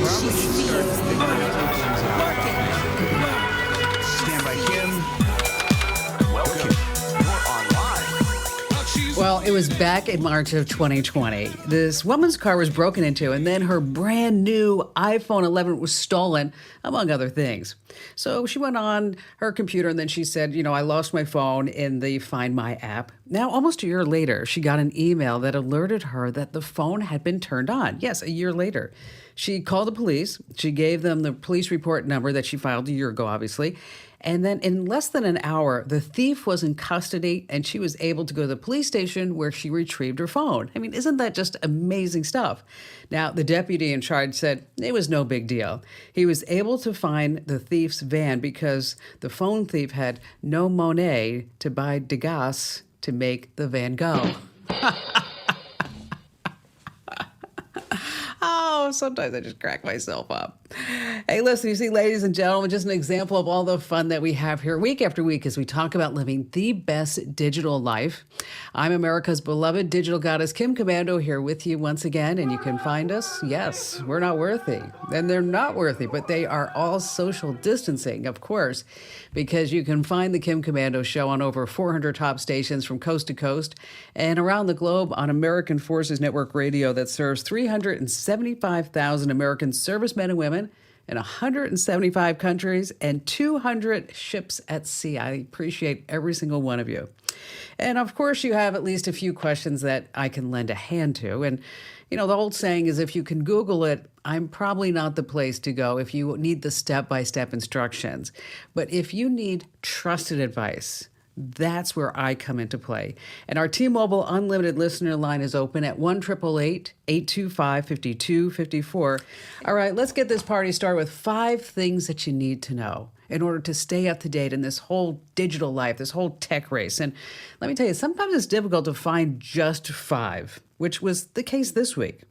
She sees. Stand by, Kim. Welcome. You're online. Well, it was back in March of 2020. This woman's car was broken into, and then her brand new iPhone 11 was stolen, among other things. So she went on her computer, and then she said, I lost my phone in the Find My app. Now, almost a year later, she got an email that alerted her that the phone had been turned on. Yes, a year later. She called the police. She gave them the police report number that she filed a year ago, obviously. And then in less than an hour, the thief was in custody and she was able to go to the police station where she retrieved her phone. I mean, isn't that just amazing stuff? Now, the deputy in charge said it was no big deal. He was able to find the thief's van because the phone thief had no money to buy degas to make the van go. Oh, sometimes I just crack myself up. Hey, listen, you see, ladies and gentlemen, just an example of all the fun that we have here week after week as we talk about living the best digital life. I'm America's beloved digital goddess, Kim Komando, here with you once again, and you can find us. Yes, we're not worthy, and they're not worthy, but they are all social distancing, of course, because you can find the Kim Komando show on over 400 top stations from coast to coast and around the globe on American Forces Network Radio that serves 375,000 American servicemen and women in 175 countries and 200 ships at sea. I appreciate every single one of you. And of course, you have at least a few questions that I can lend a hand to. And, the old saying is if you can Google it, I'm probably not the place to go if you need the step-by-step instructions. But if you need trusted advice, that's where I come into play. And our T-Mobile Unlimited listener line is open at 1-888-825-5254. All right, let's get this party started with 5 things that you need to know in order to stay up to date in this whole digital life, this whole tech race. And let me tell you, sometimes it's difficult to find just 5, which was the case this week.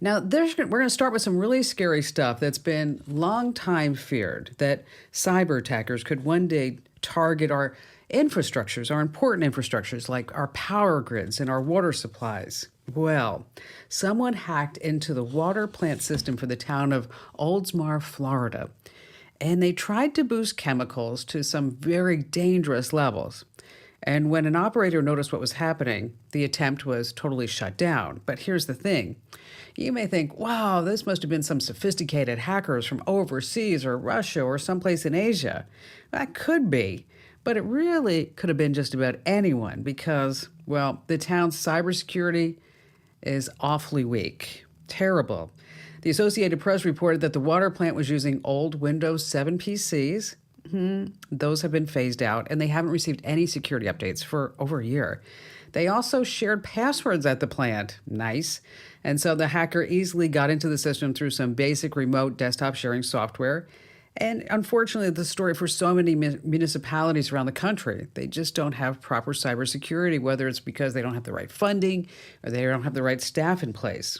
Now, we're going to start with some really scary stuff that's been long time feared, that cyber attackers could one day target our infrastructures, our important infrastructures like our power grids and our water supplies. Well, someone hacked into the water plant system for the town of Oldsmar, Florida, and they tried to boost chemicals to some very dangerous levels. And when an operator noticed what was happening, the attempt was totally shut down. But here's the thing. You may think, wow, this must have been some sophisticated hackers from overseas or Russia or someplace in Asia. That could be, but it really could have been just about anyone because, well, the town's cybersecurity is awfully weak. Terrible. The Associated Press reported that the water plant was using old Windows 7 PCs. Those have been phased out, and they haven't received any security updates for over a year. They also shared passwords at the plant. Nice. And so the hacker easily got into the system through some basic remote desktop sharing software. And unfortunately, the story for so many municipalities around the country, they just don't have proper cybersecurity, whether it's because they don't have the right funding or they don't have the right staff in place.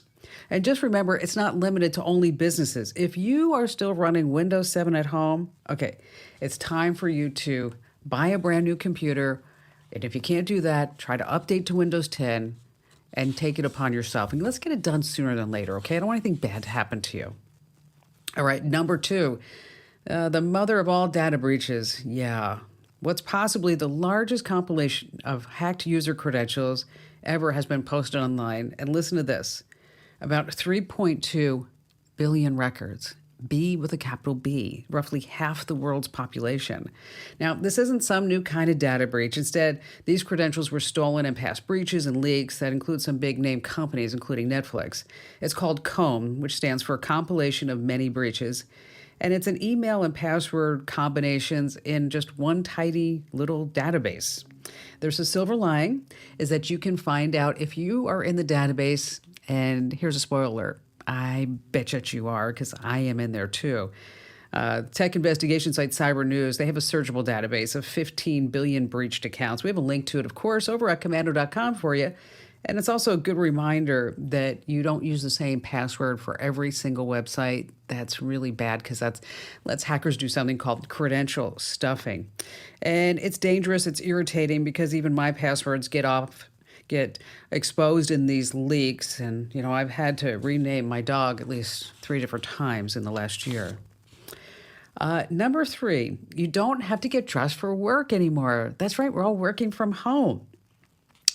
And just remember, it's not limited to only businesses. If you are still running Windows 7 at home, okay, it's time for you to buy a brand new computer. And if you can't do that, try to update to Windows 10 and take it upon yourself. And let's get it done sooner than later, okay? I don't want anything bad to happen to you. All right, number 2, the mother of all data breaches. Yeah, what's possibly the largest compilation of hacked user credentials ever has been posted online. And listen to this. About 3.2 billion records, B with a capital B, roughly half the world's population. Now, this isn't some new kind of data breach. Instead, these credentials were stolen in past breaches and leaks that include some big-name companies, including Netflix. It's called COMB, which stands for Compilation of Many Breaches, and it's an email and password combinations in just one tidy little database. There's a silver lining, is that you can find out if you are in the database. And here's a spoiler alert. I bet you are, because I am in there too. Tech investigation site Cyber News, they have a searchable database of 15 billion breached accounts. We have a link to it, of course, over at komando.com for you. And it's also a good reminder that you don't use the same password for every single website. That's really bad because that lets hackers do something called credential stuffing. And it's dangerous, it's irritating because even my passwords get get exposed in these leaks. And, I've had to rename my dog at least 3 different times in the last year. Number 3, you don't have to get dressed for work anymore. That's right, we're all working from home.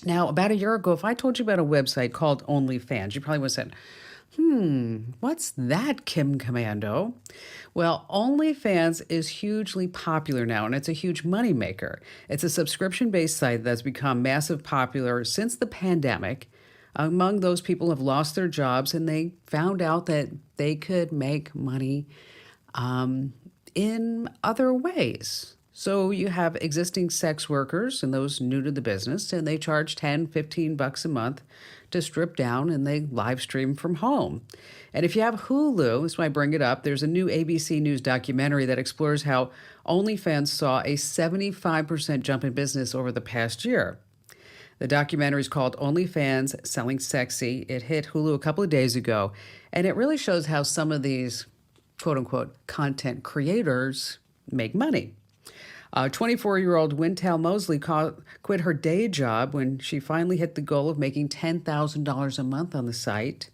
Now, about a year ago, if I told you about a website called OnlyFans, you probably would have said, what's that, Kim Komando? Well, OnlyFans is hugely popular now, and it's a huge moneymaker. It's a subscription-based site that's become massive popular since the pandemic. Among those people who have lost their jobs, and they found out that they could make money in other ways. So you have existing sex workers and those new to the business, and they charge $10, $15 a month to strip down, and they live stream from home. And if you have Hulu, this is why I bring it up, there's a new ABC News documentary that explores how OnlyFans saw a 75% jump in business over the past year. The documentary is called OnlyFans Selling Sexy. It hit Hulu a couple of days ago, and it really shows how some of these quote-unquote content creators make money. 24-year-old Wintel Mosley quit her day job when she finally hit the goal of making $10,000 a month on the site.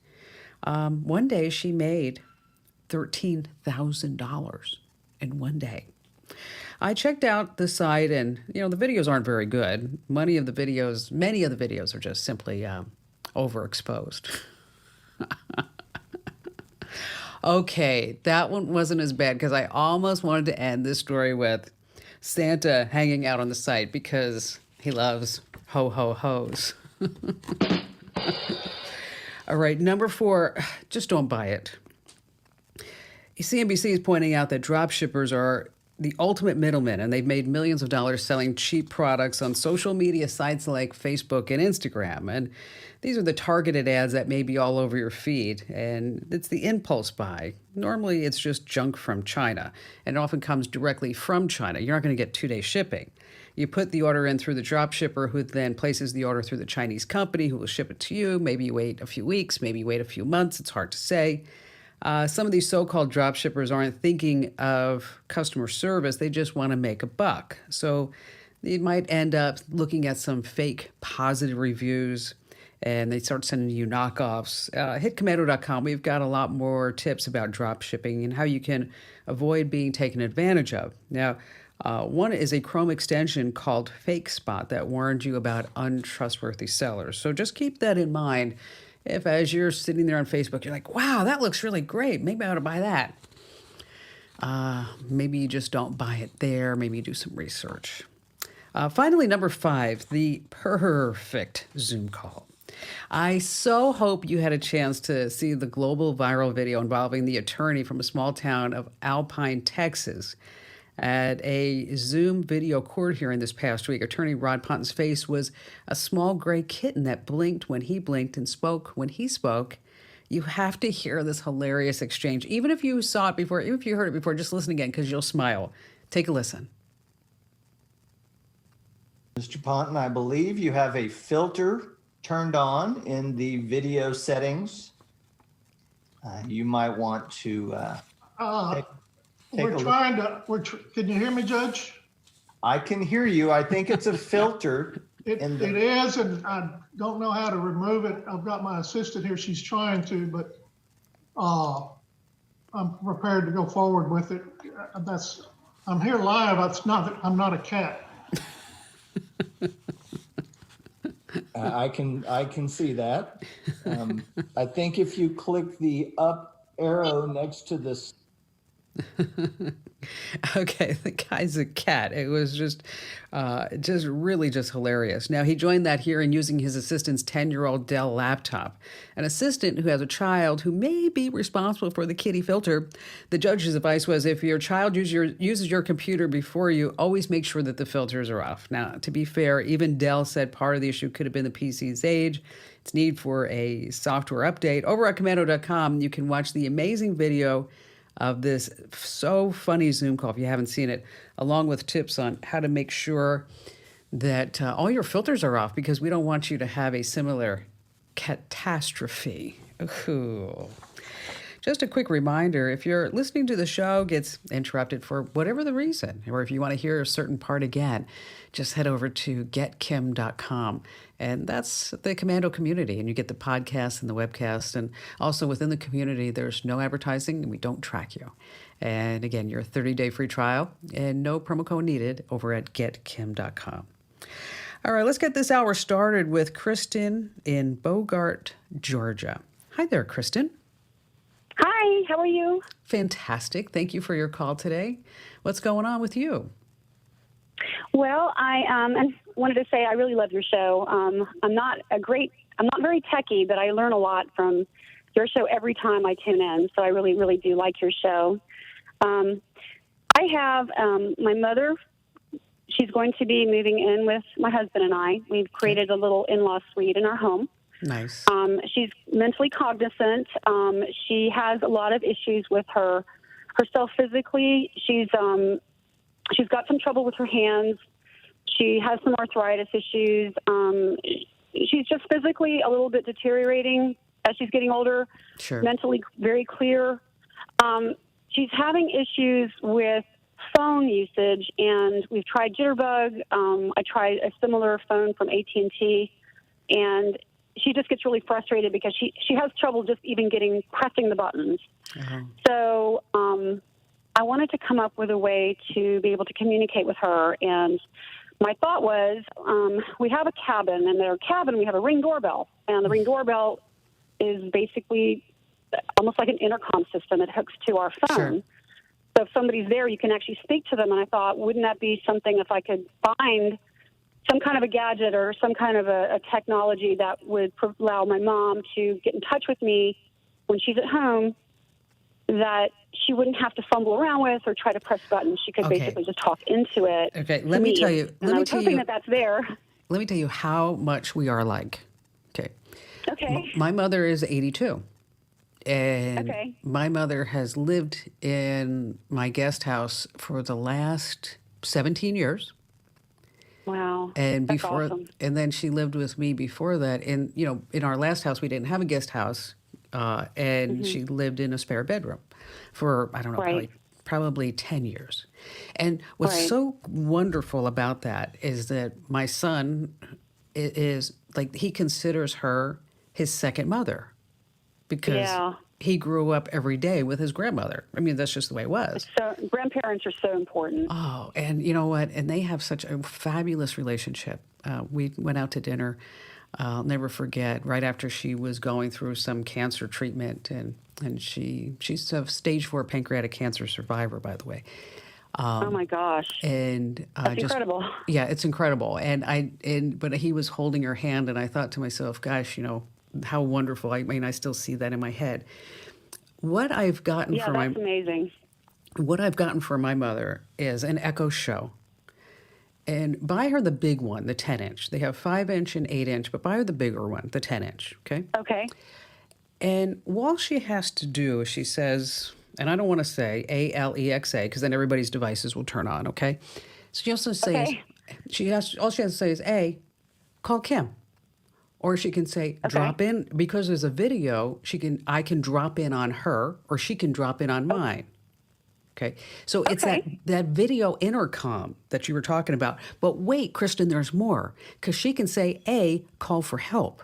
One day she made $13,000 in one day. I checked out the site, and the videos aren't very good. Many of the videos are just simply overexposed. Okay, that one wasn't as bad because I almost wanted to end this story with Santa hanging out on the site because he loves ho-ho-hos. All right, number 4, just don't buy it. CNBC is pointing out that drop shippers are the ultimate middlemen, and they've made millions of dollars selling cheap products on social media sites like Facebook and Instagram. And these are the targeted ads that may be all over your feed, and it's the impulse buy. Normally, it's just junk from China, and it often comes directly from China. You're not going to get 2-day shipping. You put the order in through the drop shipper, who then places the order through the Chinese company who will ship it to you. Maybe you wait a few weeks, maybe you wait a few months. It's hard to say. Some of these so-called drop shippers aren't thinking of customer service. They just want to make a buck. So you might end up looking at some fake positive reviews, and they start sending you knockoffs. Hit Komando.com. We've got a lot more tips about drop shipping and how you can avoid being taken advantage of. Now, one is a Chrome extension called Fake Spot that warns you about untrustworthy sellers. So just keep that in mind. If as you're sitting there on Facebook, you're like, wow, that looks really great. Maybe I ought to buy that. Maybe you just don't buy it there. Maybe you do some research. Finally, number 5, the perfect Zoom call. I so hope you had a chance to see the global viral video involving the attorney from a small town of Alpine, Texas. At a Zoom video court hearing this past week, Attorney Rod Ponton's face was a small gray kitten that blinked when he blinked and spoke when he spoke. You have to hear this hilarious exchange. Even if you saw it before, even if you heard it before, just listen again because you'll smile. Take a listen. Mr. Ponton, I believe you have a filter turned on in the video settings. You might want to Can you hear me, Judge? I can hear you. I think it's a filter. It is, and I don't know how to remove it. I've got my assistant here. She's trying to, but I'm prepared to go forward with it. I'm here live. I'm not a cat. I can see that. I think if you click the up arrow next to this. Okay, the guy's a cat. It was just really hilarious. Now, he joined that hearing using his assistant's 10-year-old Dell laptop. An assistant who has a child who may be responsible for the kitty filter. The judge's advice was if your child uses your computer before you, always make sure that the filters are off. Now, to be fair, even Dell said part of the issue could have been the PC's age, its need for a software update. Over at Komando.com, you can watch the amazing video of this so funny Zoom call if you haven't seen it, along with tips on how to make sure that all your filters are off because we don't want you to have a similar catastrophe. Ooh. just a quick reminder, if you're listening to the show, gets interrupted for whatever the reason, or if you want to hear a certain part again, just head over to getkim.com. And that's the Komando community. And you get the podcast and the webcast. And also within the community, there's no advertising and we don't track you. And again, your 30-day free trial and no promo code needed over at getkim.com. All right, let's get this hour started with Kristen in Bogart, Georgia. Hi there, Kristen. Hi, how are you? Fantastic. Thank you for your call today. What's going on with you? Well, I wanted to say I really love your show. I'm not very techy, but I learn a lot from your show every time I tune in. So I really, really do like your show. I have my mother. She's going to be moving in with my husband and I. We've created a little in-law suite in our home. Nice. She's mentally cognizant. She has a lot of issues with herself physically. She's got some trouble with her hands. She has some arthritis issues. She's just physically a little bit deteriorating as she's getting older. Sure. Mentally very clear. She's having issues with phone usage, and we've tried Jitterbug. I tried a similar phone from AT&T, and she just gets really frustrated because she has trouble just even pressing the buttons. Uh-huh. So I wanted to come up with a way to be able to communicate with her, and my thought was we have a cabin, and in our cabin we have a Ring doorbell, and the Ring doorbell is basically almost like an intercom system that hooks to our phone. Sure. So if somebody's there, you can actually speak to them. And I thought, wouldn't that be something if I could find some kind of a gadget or some kind of a technology that would allow my mom to get in touch with me when she's at home, that she wouldn't have to fumble around with or try to press buttons. She could basically just talk into it. Okay, let me tell you. And I was hoping that that's there. Let me tell you how much we are alike. Okay. Okay. My mother is 82. And Okay. my mother has lived in my guest house for the last 17 years. Wow. And that's before, awesome. and then she lived with me before that. And, in our last house, we didn't have a guest house. And she lived in a spare bedroom for, I don't know, Right. probably 10 years. And what's Right. so wonderful about that is that my son is like, he considers her his second mother. Because he grew up every day with his grandmother. I mean, that's just the way it was. So grandparents are so important. Oh, and you know what? And they have such a fabulous relationship. We went out to dinner. I'll never forget, right after she was going through some cancer treatment, and she's a stage 4 pancreatic cancer survivor, by the way. Oh my gosh. And That's incredible. Yeah, it's incredible. But he was holding her hand, and I thought to myself, gosh, how wonderful. I mean, I still see that in my head. What I've gotten for that's amazing. What I've gotten for my mother is an Echo Show. And buy her the big one, the 10-inch. They have 5-inch and 8-inch, but buy her the bigger one, the 10-inch, okay? Okay. And all she has to do is she says, and I don't want to say Alexa, because then everybody's devices will turn on, okay? So she also says, all she has to say is, A, call Kim. Or she can say, drop in, because there's a video, I can drop in on her, or she can drop in on mine. Okay. So it's that video intercom that you were talking about. But wait, Kristen, there's more. Because she can say, A, call for help.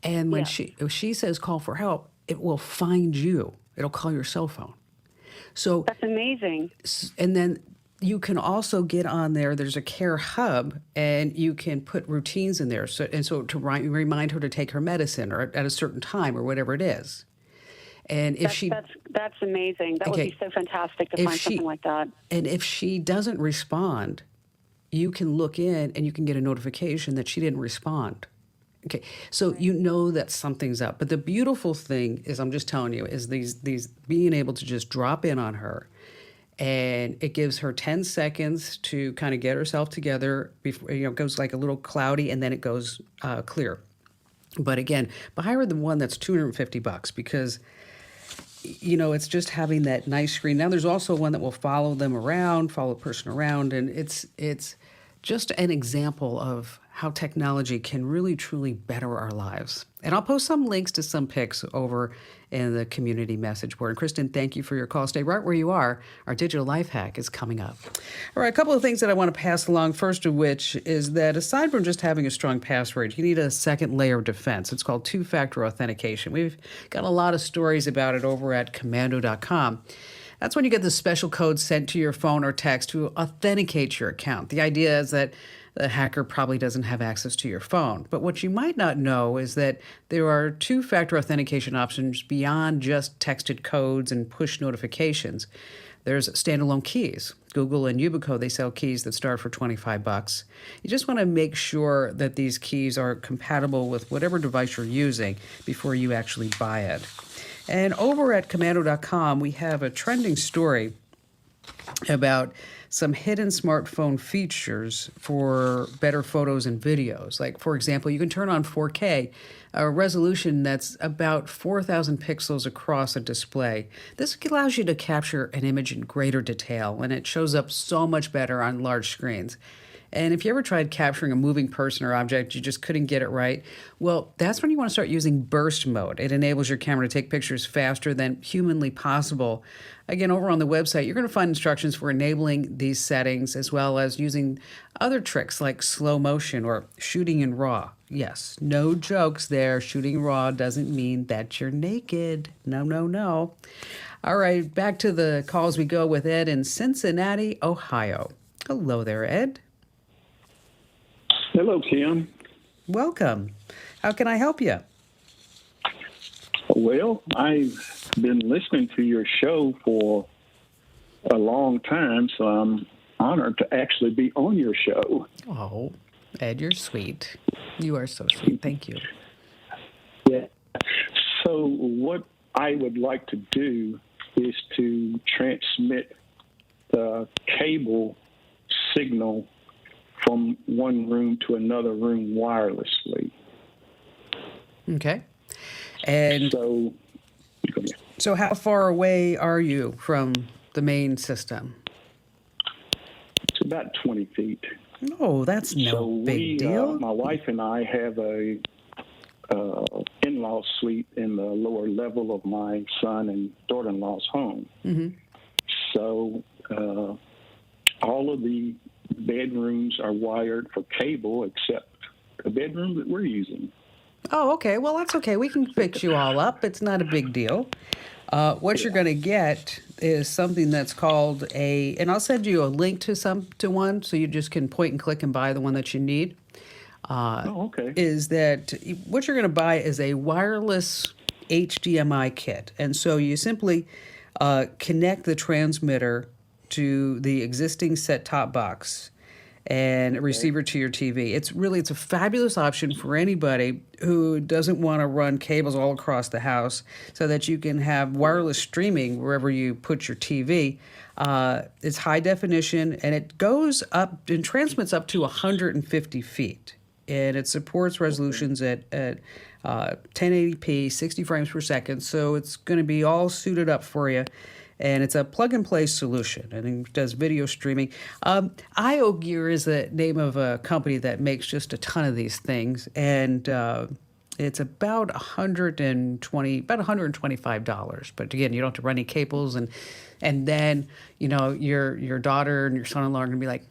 And when if she says call for help, it will find you. It'll call your cell phone. So that's amazing. And then you can also get on there. There's a care hub, and you can put routines in there. So to remind her to take her medicine or at a certain time or whatever it is. And if that's amazing. That would be so fantastic to find something like that. And if she doesn't respond, you can look in and you can get a notification that she didn't respond. Okay, so you know that something's up. But the beautiful thing is, I'm just telling you, is these being able to just drop in on her. And it gives her 10 seconds to kind of get herself together before, it goes like a little cloudy and then it goes clear. But again, buy her the one that's $250 because, it's just having that nice screen. Now there's also one that will follow the person around. And it's just an example of how technology can really, truly better our lives. And I'll post some links to some pics over in the community message board. And Kristen, thank you for your call. Stay right where you are. Our digital life hack is coming up. All right, a couple of things that I want to pass along. First of which is that aside from just having a strong password, you need a second layer of defense. It's called two-factor authentication. We've got a lot of stories about it over at Komando.com. That's when you get the special code sent to your phone or text to authenticate your account. The idea is that the hacker probably doesn't have access to your phone. But what you might not know is that there are two-factor authentication options beyond just texted codes and push notifications. There's standalone keys. Google and Yubico, they sell keys that start for $25. You just want to make sure that these keys are compatible with whatever device you're using before you actually buy it. And over at Komando.com, we have a trending story about some hidden smartphone features for better photos and videos. Like, for example, you can turn on 4K, a resolution that's about 4,000 pixels across a display. This allows you to capture an image in greater detail, and it shows up so much better on large screens. And if you ever tried capturing a moving person or object, you just couldn't get it right, well, that's when you want to start using burst mode. It enables your camera to take pictures faster than humanly possible. Again, over on the website, you're going to find instructions for enabling these settings, as well as using other tricks like slow motion or shooting in RAW. Yes, no jokes there. Shooting RAW doesn't mean that you're naked. No, no, no. All right, back to the calls we go with Ed in Cincinnati, Ohio. Hello there, Ed. Hello, Kim. Welcome. How can I help you? Well, I've been listening to your show for a long time, so I'm honored to actually be on your show. Oh, Ed, you're sweet. You are so sweet. Thank you. Yeah. So what I would like to do is to transmit the cable signal from one room to another room wirelessly. Okay. And so how far away are you from the main system? It's about 20 feet. Oh, that's no big deal. My wife and I have a in-law suite in the lower level of my son and daughter-in-law's home. Mm-hmm. So all of the bedrooms are wired for cable except the bedroom that we're using. Oh, okay. Well, that's okay. We can fix you all up. It's not a big deal. What you're going to get is something that's called and I'll send you a link to one, so you just can point and click and buy the one that you need. Okay. Is that what you're going to buy is a wireless HDMI kit. And so you simply connect the transmitter to the existing set-top box and a receiver to your TV. It's a fabulous option for anybody who doesn't want to run cables all across the house, so that you can have wireless streaming wherever you put your TV. It's high definition, and it goes up and transmits up to 150 feet. And it supports resolutions at 1080p, 60 frames per second. So it's going to be all suited up for you. And it's a plug-and-play solution, and it does video streaming. IO is the name of a company that makes just a ton of these things, and it's about $125. But again, you don't have to run any cables, and then your daughter and your son-in-law are going to be like,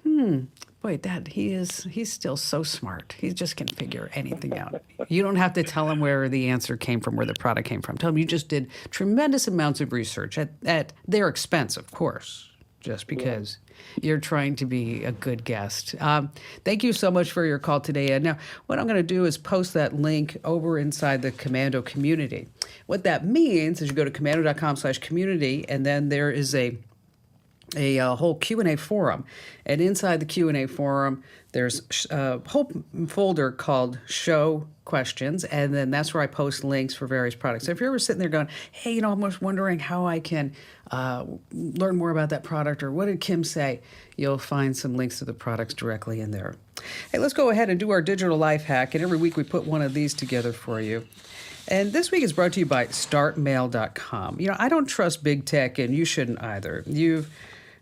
boy, Dad, he's still so smart. He just can figure anything out. You don't have to tell him where the answer came from, where the product came from. Tell him you just did tremendous amounts of research at their expense, of course, just because you're trying to be a good guest. Thank you so much for your call today, Ed. Now, what I'm going to do is post that link over inside the Komando community. What that means is you go to komando.com/community, and then there is a whole Q&A forum. And inside the Q&A forum, there's a whole folder called Show Questions, and then that's where I post links for various products. So if you're ever sitting there going, hey, I'm just wondering how I can learn more about that product, or what did Kim say, you'll find some links to the products directly in there. Hey, let's go ahead and do our digital life hack, and every week we put one of these together for you. And this week is brought to you by StartMail.com. I don't trust big tech, and you shouldn't either. You've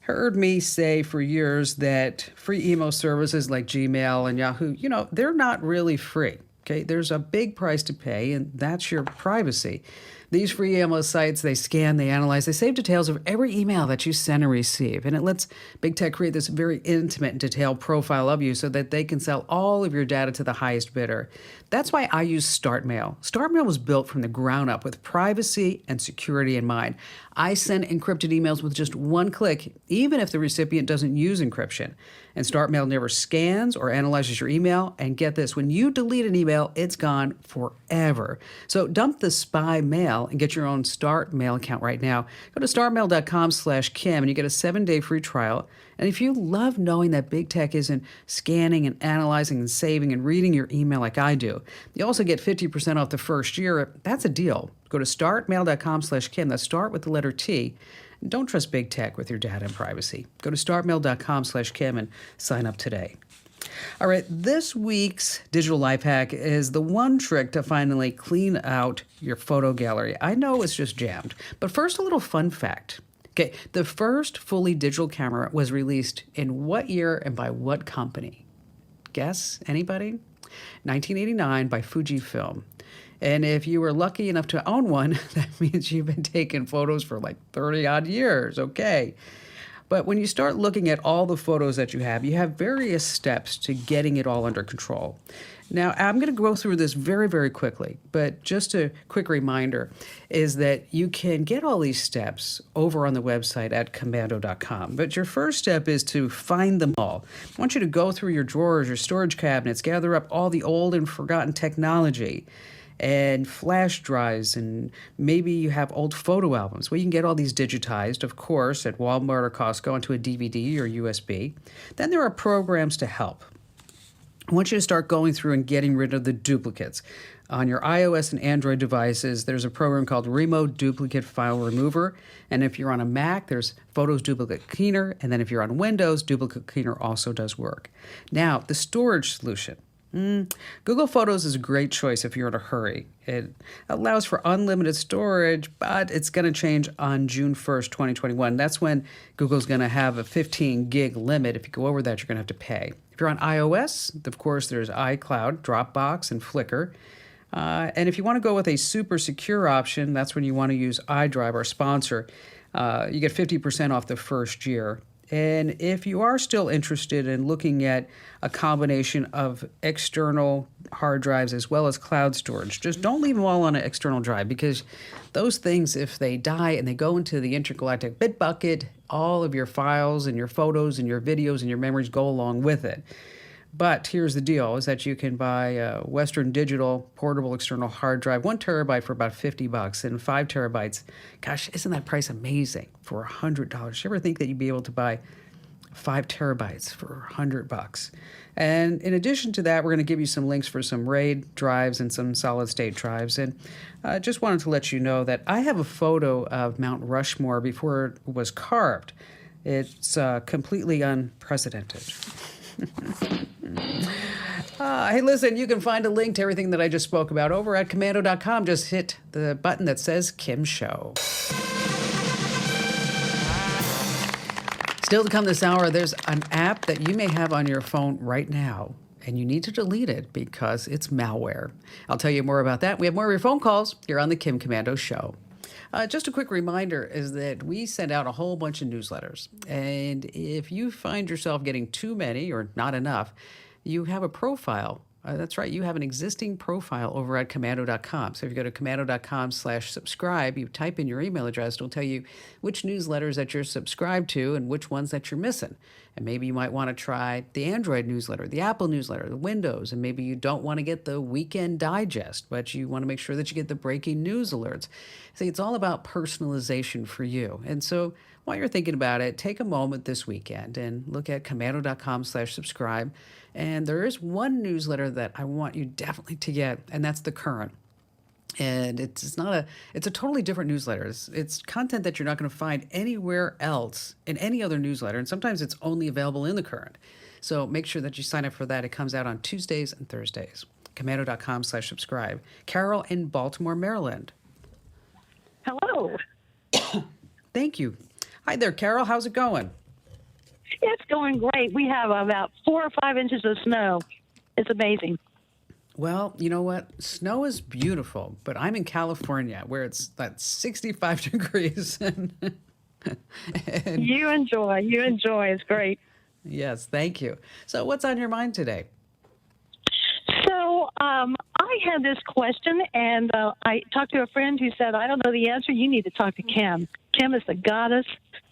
heard me say for years that free email services like Gmail and Yahoo, they're not really free. Okay, there's a big price to pay, and that's your privacy. These free email sites, they scan, they analyze, they save details of every email that you send and receive. And it lets big tech create this very intimate and detailed profile of you so that they can sell all of your data to the highest bidder. That's why I use StartMail. StartMail was built from the ground up with privacy and security in mind. I send encrypted emails with just one click, even if the recipient doesn't use encryption. And StartMail never scans or analyzes your email. And get this, when you delete an email, it's gone forever. So dump the spy mail and get your own StartMail account right now. Go to startmail.com/Kim and you get a 7-day free trial. And if you love knowing that big tech isn't scanning and analyzing and saving and reading your email like I do, you also get 50% off the first year. That's a deal. Go to startmail.com/Kim. That's start with the letter T. And don't trust big tech with your data and privacy. Go to startmail.com/Kim and sign up today. All right, this week's digital life hack is the one trick to finally clean out your photo gallery. I know it's just jammed, but first a little fun fact. Okay, the first fully digital camera was released in what year and by what company? Guess? Anybody? 1989 by Fujifilm. And if you were lucky enough to own one, that means you've been taking photos for like 30 odd years, okay? But when you start looking at all the photos that you have various steps to getting it all under control. Now, I'm going to go through this very, very quickly, but just a quick reminder is that you can get all these steps over on the website at Komando.com. But your first step is to find them all. I want you to go through your drawers, your storage cabinets, gather up all the old and forgotten technology and flash drives, and maybe you have old photo albums. Well, you can get all these digitized, of course, at Walmart or Costco onto a DVD or USB. Then there are programs to help. I want you to start going through and getting rid of the duplicates. On your iOS and Android devices, there's a program called Remo Duplicate File Remover. And if you're on a Mac, there's Photos Duplicate Cleaner. And then if you're on Windows, Duplicate Cleaner also does work. Now, the storage solution. Google Photos is a great choice if you're in a hurry. It allows for unlimited storage, but it's going to change on June 1st, 2021. That's when Google's going to have a 15 gig limit. If you go over that, you're going to have to pay. If you're on iOS, of course, there's iCloud, Dropbox, and Flickr. And if you want to go with a super secure option, that's when you want to use iDrive, our sponsor. You get 50% off the first year. And if you are still interested in looking at a combination of external hard drives as well as cloud storage, just don't leave them all on an external drive, because those things, if they die and they go into the intergalactic bit bucket, all of your files and your photos and your videos and your memories go along with it. But here's the deal, is that you can buy a Western Digital portable external hard drive, 1 terabyte for about $50, and 5 terabytes. Gosh, isn't that price amazing for $100? You ever think that you'd be able to buy 5 terabytes for $100? And in addition to that, we're going to give you some links for some RAID drives and some solid state drives. And I just wanted to let you know that I have a photo of Mount Rushmore before it was carved. It's completely unprecedented. Hey, listen, you can find a link to everything that I just spoke about over at Komando.com. Just hit the button that says Kim Show. Still to come this hour, there's an app that you may have on your phone right now, and you need to delete it because it's malware. I'll tell you more about that. We have more of your phone calls here on the Kim Komando Show. Just a quick reminder is that we send out a whole bunch of newsletters. And if you find yourself getting too many or not enough, you have a profile. That's right. You have an existing profile over at Komando.com. So if you go to Komando.com/subscribe, you type in your email address. It'll tell you which newsletters that you're subscribed to and which ones that you're missing. And maybe you might want to try the Android newsletter, the Apple newsletter, the Windows, and maybe you don't want to get the Weekend Digest, but you want to make sure that you get the breaking news alerts. See, it's all about personalization for you. And so while you're thinking about it, take a moment this weekend and look at Komando.com/subscribe. And there is one newsletter that I want you definitely to get, and that's The Current. And it's a totally different newsletter. It's content that you're not going to find anywhere else in any other newsletter. And sometimes it's only available in The Current. So make sure that you sign up for that. It comes out on Tuesdays and Thursdays. Komando.com/subscribe. Carol in Baltimore, Maryland. Hello. Thank you. Hi there, Carol. How's it going? going great. We have about 4 or 5 inches of snow. It's amazing. Well, you know what? Snow is beautiful, but I'm in California where it's like 65 degrees. And You enjoy. You enjoy. It's great. yes, thank you. So, what's on your mind today? So I had this question, and I talked to a friend who said, I don't know the answer. You need to talk to Kim. Kim is the goddess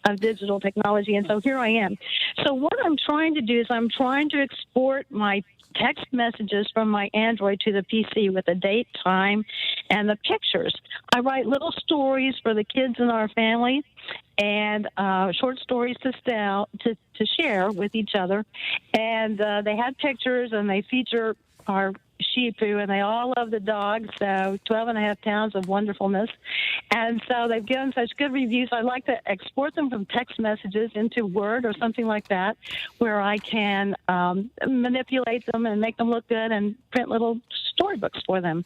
of digital technology, and so here I am. So what I'm trying to do is I'm trying to export my text messages from my Android to the PC with the date, time, and the pictures. I write little stories for the kids in our family and short stories to share with each other. And they had pictures, and they feature our Shih Tzu, and they all love the dog, so 12 and a half pounds of wonderfulness. And so they've given such good reviews. I'd like to export them from text messages into Word or something like that, where I can manipulate them and make them look good and print little storybooks for them.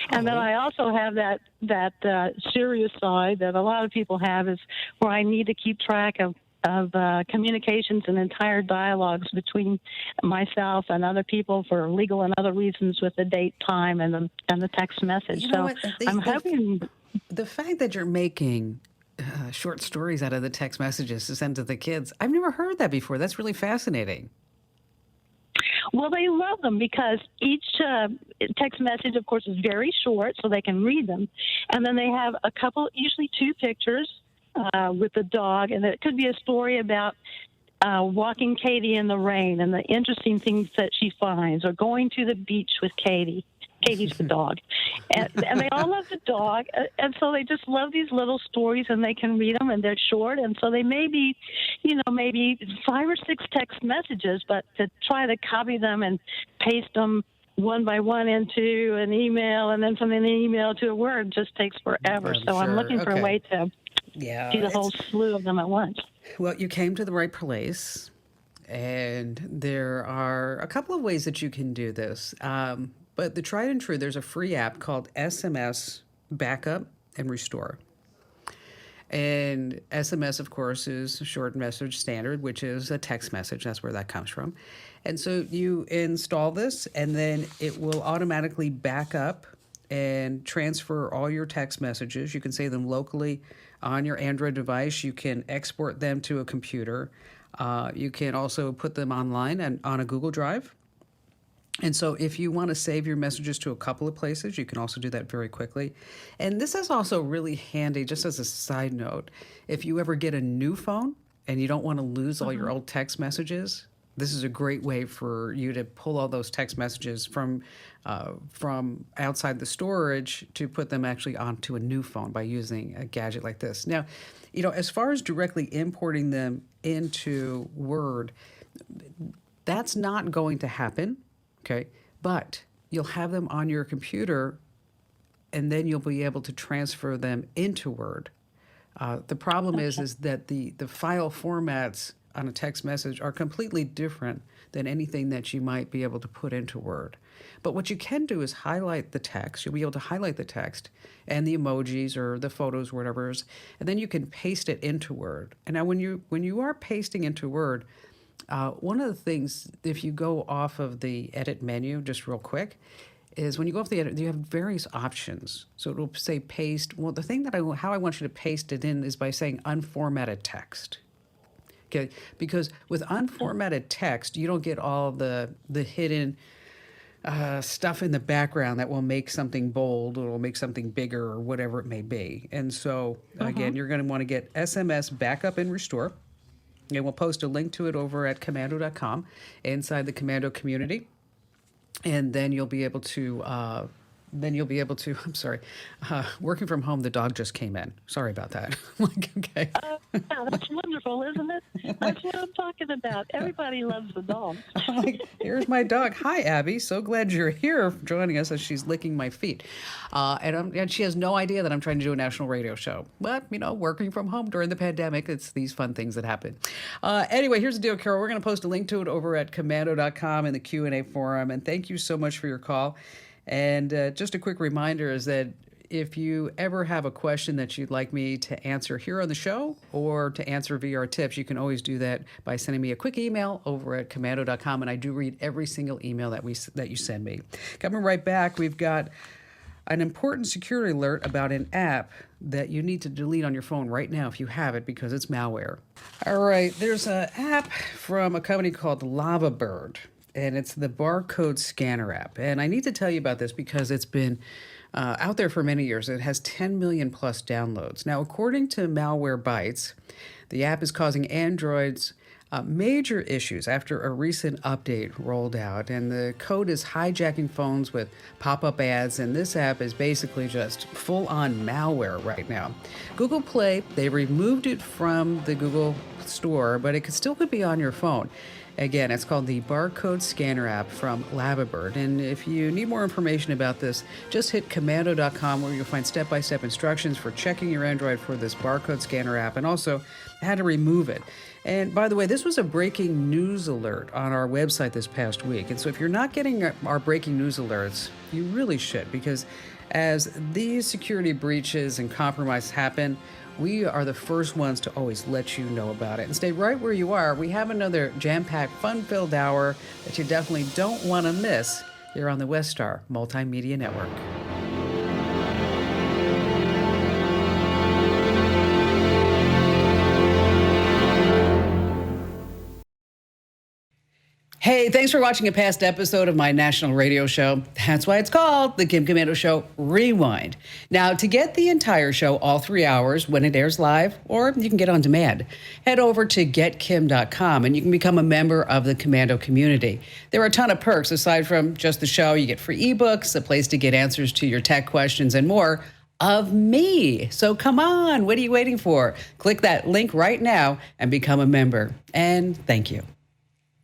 And then I also have that serious side that a lot of people have, is where I need to keep track of communications and entire dialogues between myself and other people for legal and other reasons, with the date, time, and the text message. You know So what? I'm hoping. The fact that you're making short stories out of the text messages to send to the kids, I've never heard that before. That's really fascinating. Well, they love them because each text message, of course, is very short, so they can read them. And then they have a couple, usually 2 pictures with the dog, and it could be a story about walking Katie in the rain and the interesting things that she finds, or going to the beach with Katie. Katie's the dog. And they all love the dog, and so they just love these little stories, and they can read them, and they're short, and so they may be, maybe 5 or 6 text messages, but to try to copy them and paste them one by one into an email, and then from an email to a Word just takes forever. I'm So I'm sure. looking for Okay. a way to do the whole slew of them at once. Well, you came to the right place, and there are a couple of ways that you can do this. But the tried and true, there's a free app called SMS Backup and Restore. And SMS, of course, is a short message standard, which is a text message. That's where that comes from. And so you install this, and then it will automatically back up and transfer all your text messages. You can save them locally on your Android device. You can export them to a computer. You can also put them online and on a Google Drive. And so if you want to save your messages to a couple of places, you can also do that very quickly. And this is also really handy, just as a side note, if you ever get a new phone and you don't want to lose all your old text messages, this is a great way for you to pull all those text messages from outside the storage to put them actually onto a new phone by using a gadget like this. Now, as far as directly importing them into Word, that's not going to happen. Okay, but you'll have them on your computer, and then you'll be able to transfer them into Word. The problem is that the file formats on a text message are completely different than anything that you might be able to put into Word. But what you can do is highlight the text. You'll be able to highlight the text and the emojis or the photos, whatever it is, and then you can paste it into Word. And now when you are pasting into Word, one of the things, if you go off of the edit menu, just real quick, is when you go off the edit, you have various options. So it'll say paste. Well, the thing how I want you to paste it in is by saying unformatted text. Okay, because with unformatted text, you don't get all the hidden stuff in the background that will make something bold or will make something bigger or whatever it may be. And so, again, you're going to want to get SMS Backup and Restore. And we'll post a link to it over at Komando.com inside the Komando community. And then you'll be able to, I'm sorry, working from home, the dog just came in. Sorry about that. Okay. Yeah, that's wonderful, isn't it? That's what I'm talking about. Everybody loves the dog. Here's my dog. Hi, Abby. So glad you're here joining us as she's licking my feet. And she has no idea that I'm trying to do a national radio show. But, working from home during the pandemic, it's these fun things that happen. Anyway, here's the deal, Carol. We're going to post a link to it over at Komando.com in the Q&A forum. And thank you so much for your call. And just a quick reminder is that if you ever have a question that you'd like me to answer here on the show or to answer via our tips, you can always do that by sending me a quick email over at Komando.com, and I do read every single email that you send me. Coming right back, we've got an important security alert about an app that you need to delete on your phone right now if you have it because it's malware. All right, there's an app from a company called LavaBird, and it's the Barcode Scanner App. And I need to tell you about this because it's been out there for many years. It has 10 million plus downloads. Now, according to Malware Bytes, the app is causing Androids major issues after a recent update rolled out, and the code is hijacking phones with pop-up ads, and this app is basically just full-on malware right now. Google Play, they removed it from the Google Store, but it still could be on your phone. Again, it's called the Barcode Scanner App from LavaBird. And if you need more information about this, just hit Komando.com where you'll find step-by-step instructions for checking your Android for this Barcode Scanner App and also how to remove it. And by the way, this was a breaking news alert on our website this past week. And so if you're not getting our breaking news alerts, you really should, because as these security breaches and compromises happen, we are the first ones to always let you know about it. And stay right where you are. We have another jam-packed, fun-filled hour that you definitely don't want to miss here on the Westar Multimedia Network. Hey, thanks for watching a past episode of my national radio show. That's why it's called The Kim Komando Show Rewind. Now, to get the entire show, all 3 hours, when it airs live, or you can get on demand, head over to getkim.com and you can become a member of the Komando community. There are a ton of perks. Aside from just the show, you get free ebooks, a place to get answers to your tech questions, and more of me. So come on, what are you waiting for? Click that link right now and become a member. And thank you.